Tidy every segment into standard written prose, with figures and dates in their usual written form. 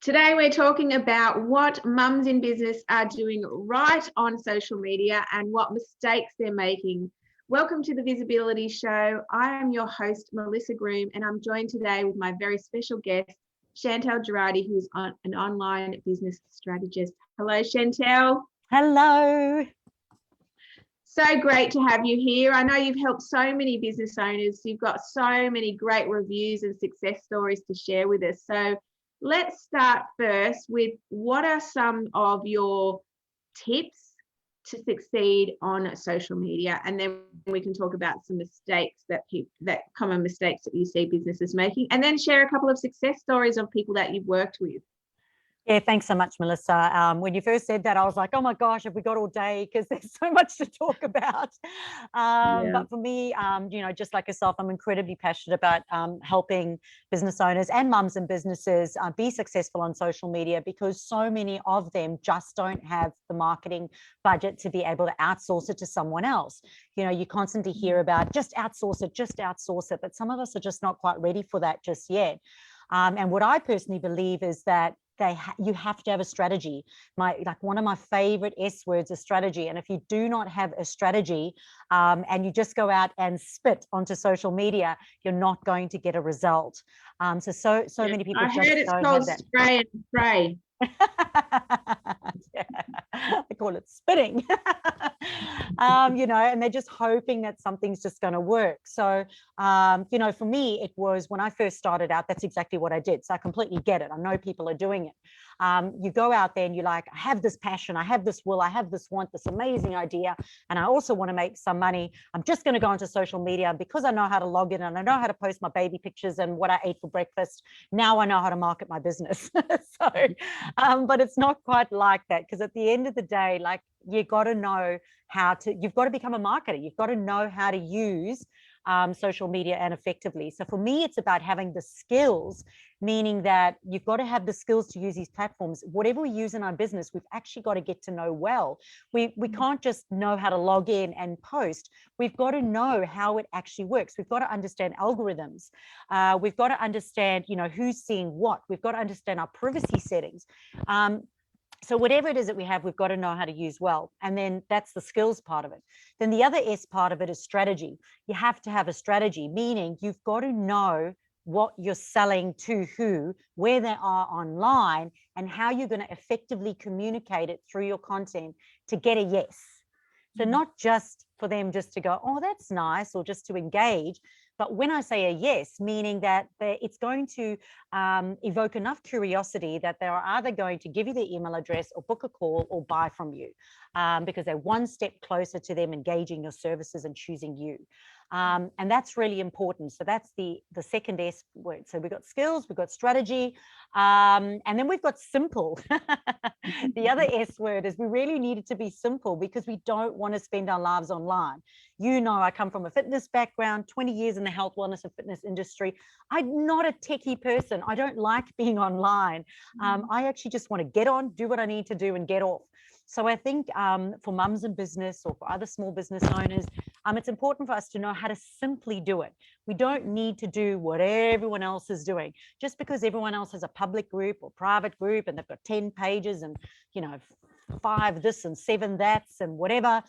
Today we're talking about what mums in business are doing right on social media and what mistakes they're making. Welcome to the Visibility Show. I am your host, Melissa Groom, and I'm joined today with my very special guest, Chantal Gerardy, who's an online business strategist. Hello, Chantal. Hello. So great to have you here. I know you've helped so many business owners. You've got so many great reviews and success stories to share with us. So let's start first with what are some of your tips to succeed on social media, and then we can talk about some mistakes that common mistakes that you see businesses making, and then share a couple of success stories of people that you've worked with. Yeah, thanks so much, Melissa. When you first said that, I was like, oh my gosh, have we got all day? Because there's so much to talk about. But for me, just like yourself, I'm incredibly passionate about helping business owners and mums and businesses be successful on social media, because so many of them just don't have the marketing budget to be able to outsource it to someone else. You know, you constantly hear about just outsource it, but some of us are just not quite ready for that just yet. And what I personally believe is that you have to have a strategy. One of my favorite S words is strategy. And if you do not have a strategy and you just go out and spit onto social media, you're not going to get a result. So many people. I heard it's called spray and pray. Yeah, I call it spitting. And they're just hoping that something's just going to work. So, for me, it was when I first started out, that's exactly what I did. So I completely get it. I know people are doing it. You go out there and you're like, I have this passion, I have this will, I have this want, this amazing idea, and I also want to make some money. I'm just going to go onto social media because I know how to log in and I know how to post my baby pictures and what I ate for breakfast. Now I know how to market my business. But it's not quite like that, because at the end of the day, like, you got to know you've got to become a marketer. You've got to know how to use social media and effectively. So for me, it's about having the skills, meaning that you've got to have the skills to use these platforms. Whatever we use in our business, we've actually got to get to know well. We can't just know how to log in and post. We've got to know how it actually works. We've got to understand algorithms. We've got to understand, who's seeing what. We've got to understand our privacy settings. So whatever it is that we have, we've got to know how to use well. And then that's the skills part of it. Then the other S part of it is strategy. You have to have a strategy, meaning you've got to know what you're selling to who, where they are online, and how you're going to effectively communicate it through your content to get a yes. So not just for them just to go, oh, that's nice, or just to engage. But when I say a yes, meaning that it's going to evoke enough curiosity that they're either going to give you their email address or book a call or buy from you, because they're one step closer to them engaging your services and choosing you. And that's really important. So that's the second S word. So we've got skills, we've got strategy, and then we've got simple. The other S word is we really need it to be simple, because we don't want to spend our lives online. I come from a fitness background, 20 years in the health, wellness, and fitness industry. I'm not a techie person. I don't like being online. I actually just want to get on, do what I need to do, and get off. So I think for mums in business or for other small business owners, it's important for us to know how to simply do it. We don't need to do what everyone else is doing. Just because everyone else has a public group or private group and they've got 10 pages and, 5 this and 7 that's and whatever,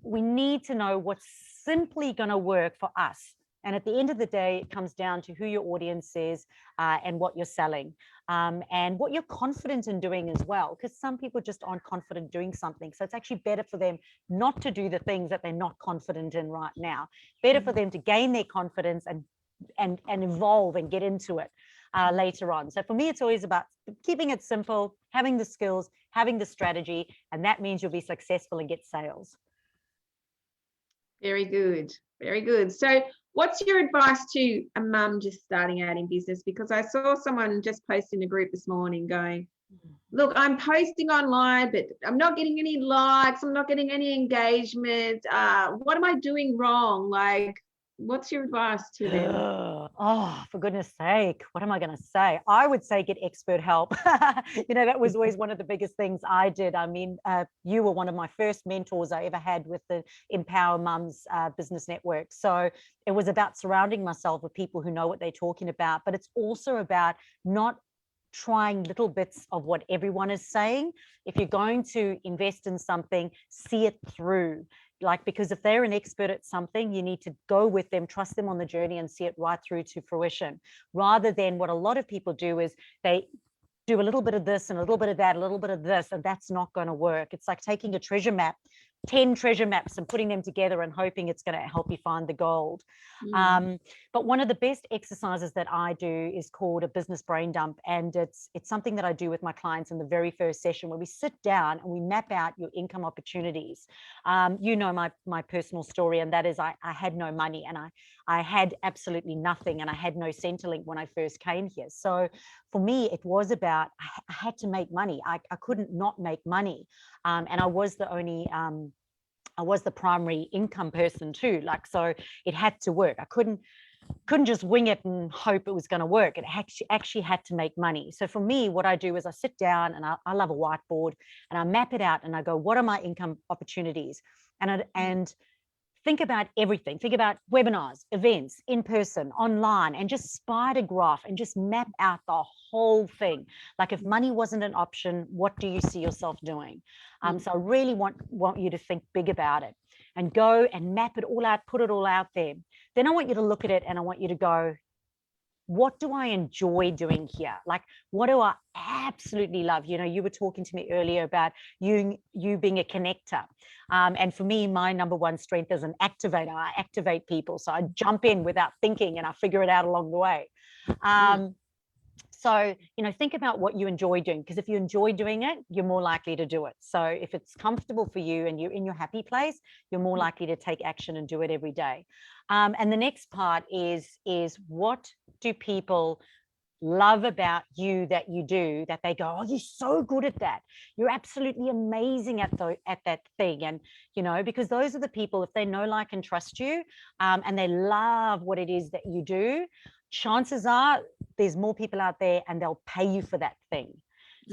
we need to know what's simply going to work for us. And at the end of the day, it comes down to who your audience is and what you're selling, and what you're confident in doing as well, because some people just aren't confident doing something. So it's actually better for them not to do the things that they're not confident in right now. Better for them to gain their confidence and evolve and get into it later on. So for me, it's always about keeping it simple, having the skills, having the strategy, and that means you'll be successful and get sales. Very good. Very good. So what's your advice to a mum just starting out in business? Because I saw someone just post in a group this morning going, look, I'm posting online, but I'm not getting any likes. I'm not getting any engagement. What am I doing wrong? Like, what's your advice to them? Oh, for goodness sake, what am I going to say? I would say get expert help. That was always one of the biggest things I did. I mean, you were one of my first mentors I ever had with the Empower Mums Business Network. So it was about surrounding myself with people who know what they're talking about, but it's also about not trying little bits of what everyone is saying. If you're going to invest in something, see it through. Like, because if they're an expert at something, you need to go with them, trust them on the journey, and see it right through to fruition, rather than what a lot of people do is they do a little bit of this and a little bit of that, a little bit of this, and that's not going to work. It's like taking a treasure map, 10 treasure maps, and putting them together and hoping it's going to help you find the gold. But one of the best exercises that I do is called a business brain dump. And it's something that I do with my clients in the very first session, where we sit down and we map out your income opportunities. You know, my personal story, and that is I had no money, and I had absolutely nothing, and I had no Centrelink when I first came here. So for me, it was about, I had to make money. I couldn't not make money. And I was the only, I was the primary income person too. Like, so it had to work. I couldn't just wing it and hope it was going to work. It actually had to make money. So for me, what I do is I sit down, and I love a whiteboard, and I map it out, and I go, what are my income opportunities? And think about everything. Think about webinars, events, in person, online, and just spider graph and just map out the whole thing. Like, if money wasn't an option, what do you see yourself doing? So I really want you to think big about it and go and map it all out, put it all out there. Then I want you to look at it, and I want you to go, what do I enjoy doing here? Like, what do I absolutely love? You know, you were talking to me earlier about you being a connector. And for me, my number one strength is an activator. I activate people. So I jump in without thinking, and I figure it out along the way. So, you know, think about what you enjoy doing, because if you enjoy doing it, you're more likely to do it. So if it's comfortable for you and you're in your happy place, you're more likely to take action and do it every day. And the next part is what do people love about you that you do, that they go, oh, you're so good at that. You're absolutely amazing at that thing. And, you know, because those are the people, if they know, like, and trust you, and they love what it is that you do, chances are there's more people out there and they'll pay you for that thing.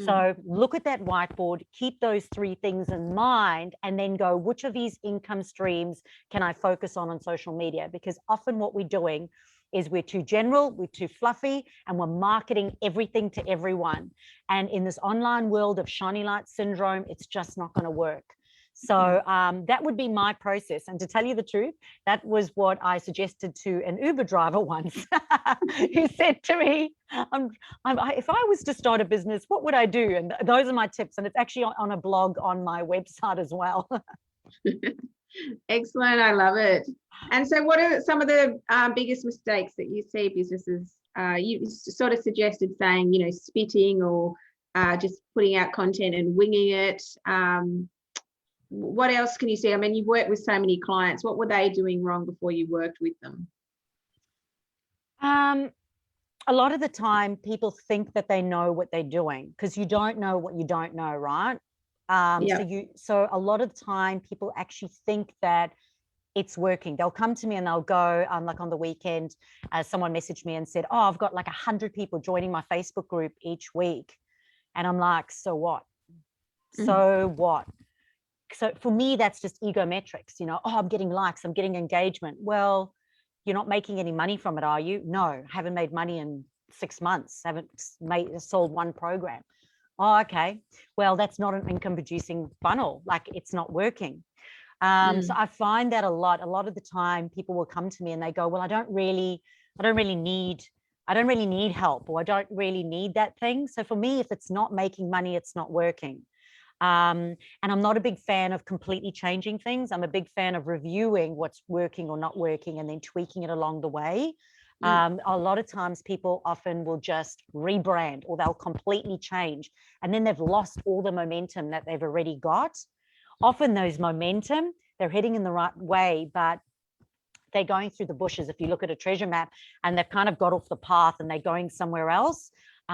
So look at that whiteboard, keep those 3 things in mind, and then go, which of these income streams can I focus on social media? Because often what we're doing is we're too general, we're too fluffy, and we're marketing everything to everyone. And in this online world of shiny light syndrome, it's just not going to work. So that would be my process. And to tell you the truth, that was what I suggested to an Uber driver once, who said to me, if I was to start a business, what would I do? And those are my tips. And it's actually on a blog on my website as well. Excellent. I love it. And so what are some of the biggest mistakes that you see businesses? You sort of suggested saying, you know, spitting or just putting out content and winging it. What else can you see? I mean, you've worked with so many clients. What were they doing wrong before you worked with them? A lot of the time people think that they know what they're doing, because you don't know what you don't know, right? So a lot of the time people actually think that it's working. They'll come to me and they'll go, like on the weekend, someone messaged me and said, oh, I've got like 100 people joining my Facebook group each week. And I'm like, so what? So what? So for me, that's just ego metrics, you know, oh, I'm getting likes, I'm getting engagement. Well, you're not making any money from it, are you? No, haven't made money in 6 months, haven't sold 1 program. Oh, okay. Well, that's not an income producing funnel. Like, it's not working. So I find that a lot of the time people will come to me and they go, well, I don't really need help, or I don't really need that thing. So for me, if it's not making money, it's not working. And I'm not a big fan of completely changing things. I'm a big fan of reviewing what's working or not working and then tweaking it along the way. A lot of times people often will just rebrand, or they'll completely change, and then they've lost all the momentum that they've already got. Often those momentum, they're heading in the right way, but they're going through the bushes. If you look at a treasure map and they've kind of got off the path and they're going somewhere else,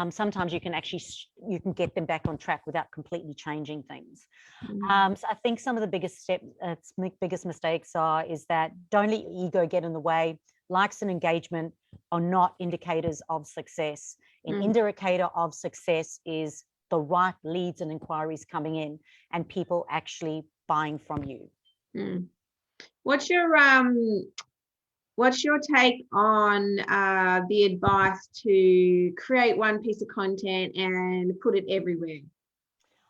sometimes you can get them back on track without completely changing things. So I think some of the biggest mistakes is that don't let your ego get in the way. Likes and engagement are not indicators of success. An indicator of success is the right leads and inquiries coming in and people actually buying from you. What's your What's your take on the advice to create one piece of content and put it everywhere?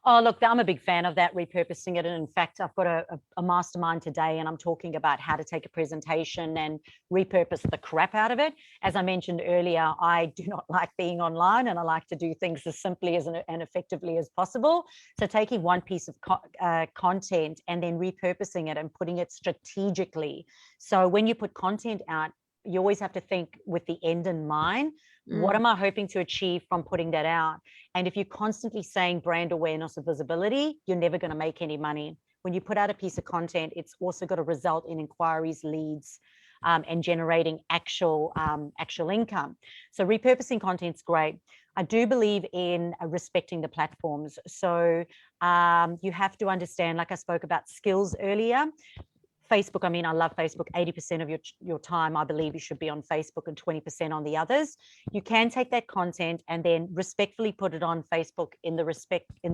Oh, look, I'm a big fan of that, repurposing it. And in fact, I've got a mastermind today, and I'm talking about how to take a presentation and repurpose the crap out of it. As I mentioned earlier, I do not like being online, and I like to do things as simply as and effectively as possible. So taking one piece of content and then repurposing it and putting it strategically. So when you put content out, you always have to think with the end in mind. What am I hoping to achieve from putting that out? And if you're constantly saying brand awareness or visibility, you're never going to make any money. When you put out a piece of content, it's also got to result in inquiries, leads, and generating actual income. So repurposing content's great. I do believe in respecting the platforms. So you have to understand, like I spoke about skills earlier, Facebook, I mean, I love Facebook. 80% of your time, I believe you should be on Facebook, and 20% on the others. You can take that content and then respectfully put it on Facebook in the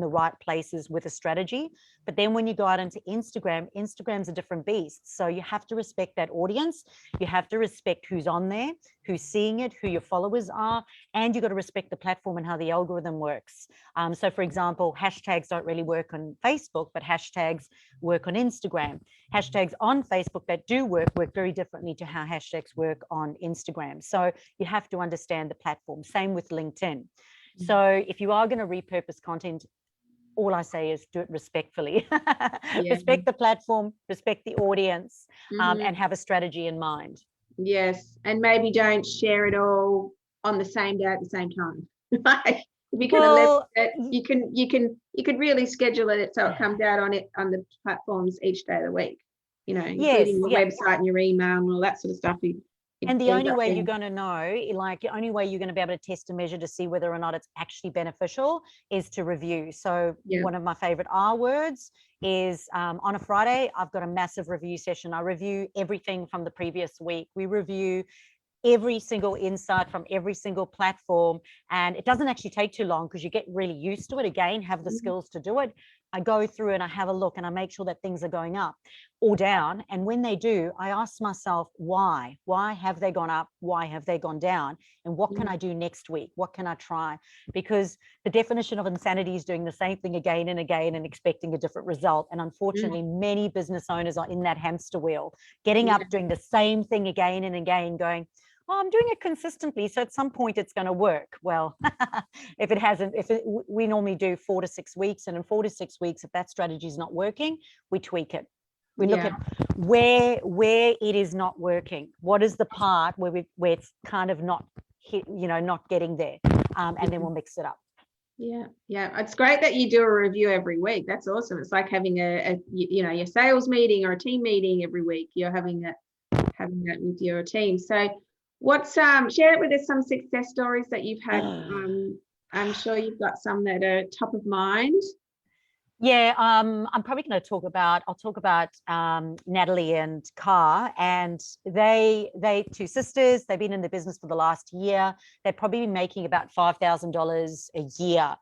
right places with a strategy. But then when you go out into Instagram's a different beast. So you have to respect that audience. You have to respect who's on there, who's seeing it, who your followers are, and you've got to respect the platform and how the algorithm works. So for example, hashtags don't really work on Facebook, but hashtags work on Instagram. Hashtags on Facebook that do work very differently to how hashtags work on Instagram. So you have to understand the platform. Same with LinkedIn. So if you are going to repurpose content, all I say is do it respectfully. Respect the platform, respect the audience, and have a strategy in mind. Yes, and maybe don't share it all on the same day at the same time. Like, if you can you could really schedule it so it comes out on the platforms each day of the week. You know, including your website and your email and all that sort of stuff. And the only way you're going to know, like the only way you're going to be able to test and measure to see whether or not it's actually beneficial is to review. So one of my favorite R words is on a Friday, I've got a massive review session. I review everything from the previous week. We review every single insight from every single platform, and it doesn't actually take too long because you get really used to it. Again, have the skills to do it. I go through and I have a look and I make sure that things are going up or down. And when they do, I ask myself, why have they gone up? Why have they gone down? And what can I do next week? What can I try? Because the definition of insanity is doing the same thing again and again and expecting a different result. And unfortunately, many business owners are in that hamster wheel, getting up, doing the same thing again and again, going, oh, I'm doing it consistently, so at some point it's going to work. Well, if it hasn't, we normally do 4 to 6 weeks, and in 4 to 6 weeks, if that strategy is not working, we tweak it. We look at where it is not working. What is the part where it's kind of not not getting there, and then we'll mix it up. Yeah, it's great that you do a review every week. That's awesome. It's like having your sales meeting or a team meeting every week. You're having that with your team. So share it with us, some success stories that you've had. I'm sure you've got some that are top of mind. Yeah, I'm probably going to talk about Natalie and Car, and they two sisters. They've been in the business for the last year. They're probably making about $5,000 a year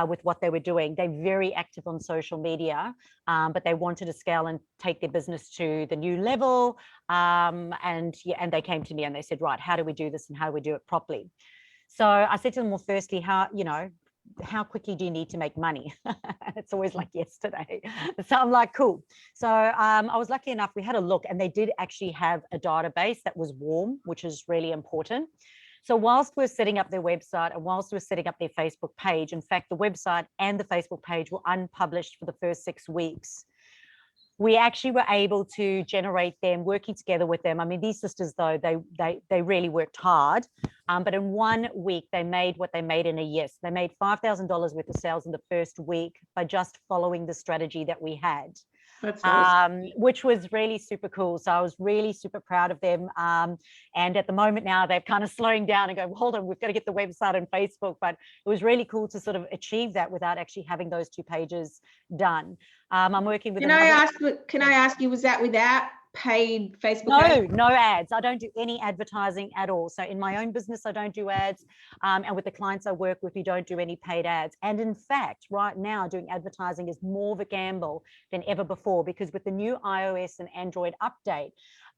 with what they were doing. They're very active on social media, but they wanted to scale and take their business to the new level. And they came to me and they said, right, how do we do this and how do we do it properly? So I said to them, well, firstly, how quickly do you need to make money? It's always like yesterday. So I'm like, cool. So I was lucky enough, we had a look, and they did actually have a database that was warm, which is really important. So whilst we're setting up their website and whilst we're setting up their Facebook page, in fact, the website and the Facebook page were unpublished for the first 6 weeks. We actually were able to generate them, working together with them. I mean, these sisters, though, they really worked hard. But in 1 week, they made what they made in a year. So they made $5,000 worth of sales in the first week by just following the strategy that we had. That's awesome. Which was really super cool. So I was really super proud of them. And at the moment now, they're kind of slowing down and going, well, hold on, we've got to get the website and Facebook. But it was really cool to sort of achieve that without actually having those 2 pages done. I'm working with. Can I ask you, was that without paid Facebook ads? No ads. I don't do any advertising at all. So in my own business, I don't do ads. And with the clients I work with, we don't do any paid ads. And in fact, right now, doing advertising is more of a gamble than ever before, because with the new iOS and Android update,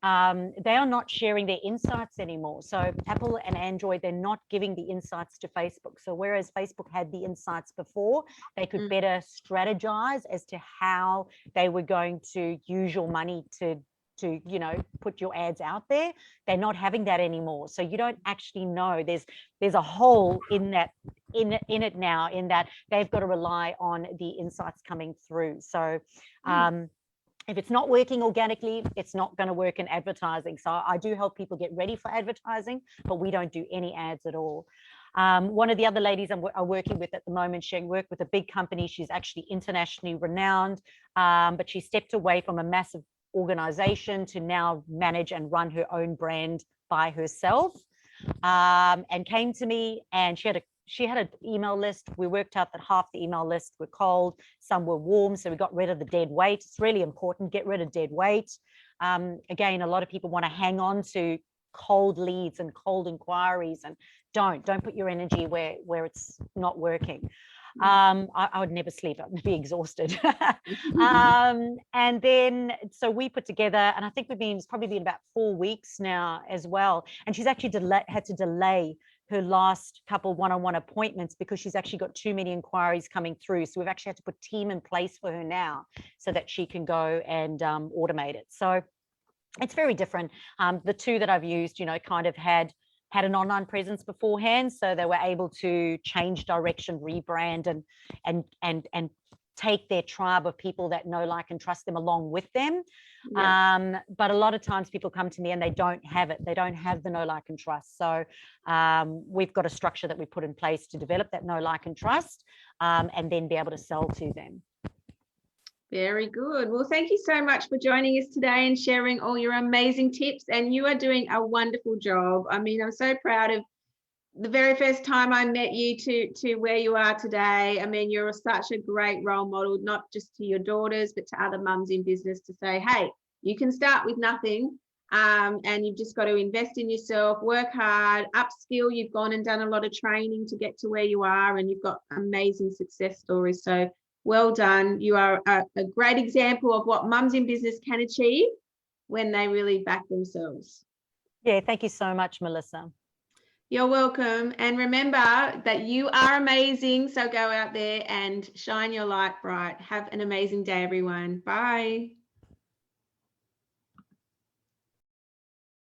they are not sharing their insights anymore. So Apple and Android, they're not giving the insights to Facebook. So whereas Facebook had the insights before, they could better strategize as to how they were going to use your money to put your ads out there. They're not having that anymore. So you don't actually know. There's a hole in it now, in that they've got to rely on the insights coming through. So if it's not working organically, it's not going to work in advertising. So I do help people get ready for advertising, but we don't do any ads at all. One of the other ladies I'm working with at the moment, she worked with a big company. She's actually internationally renowned, but she stepped away from a massive organization to now manage and run her own brand by herself, and came to me, and she had an email list. We worked out that half the email list were cold, some were warm, so we got rid of the dead weight. It's really important, get rid of dead weight. Again, a lot of people want to hang on to cold leads and cold inquiries, and don't put your energy where it's not working. I would never sleep. I'd be exhausted. And then, so we put together, and I think it's probably been about 4 weeks now as well. And she's actually had to delay her last couple one-on-one appointments because she's actually got too many inquiries coming through. So we've actually had to put team in place for her now so that she can go and automate it. So it's very different. The two that I've used, kind of had an online presence beforehand, so they were able to change direction, rebrand, and take their tribe of people that know, like, and trust them along with them. Yeah. But a lot of times people come to me and they don't have it. They don't have the know, like, and trust. So we've got a structure that we put in place to develop that know, like, and trust, and then be able to sell to them. Very good. Well, thank you so much for joining us today and sharing all your amazing tips. And you are doing a wonderful job. I mean, I'm so proud of the very first time I met you to where you are today. I mean, you're such a great role model, not just to your daughters, but to other mums in business, to say, hey, you can start with nothing, and you've just got to invest in yourself, work hard, upskill. You've gone and done a lot of training to get to where you are, and you've got amazing success stories. So well done. You are a great example of what mums in business can achieve when they really back themselves. Yeah, thank you so much, Melissa. You're welcome. And remember that you are amazing. So go out there and shine your light bright. Have an amazing day, everyone. Bye.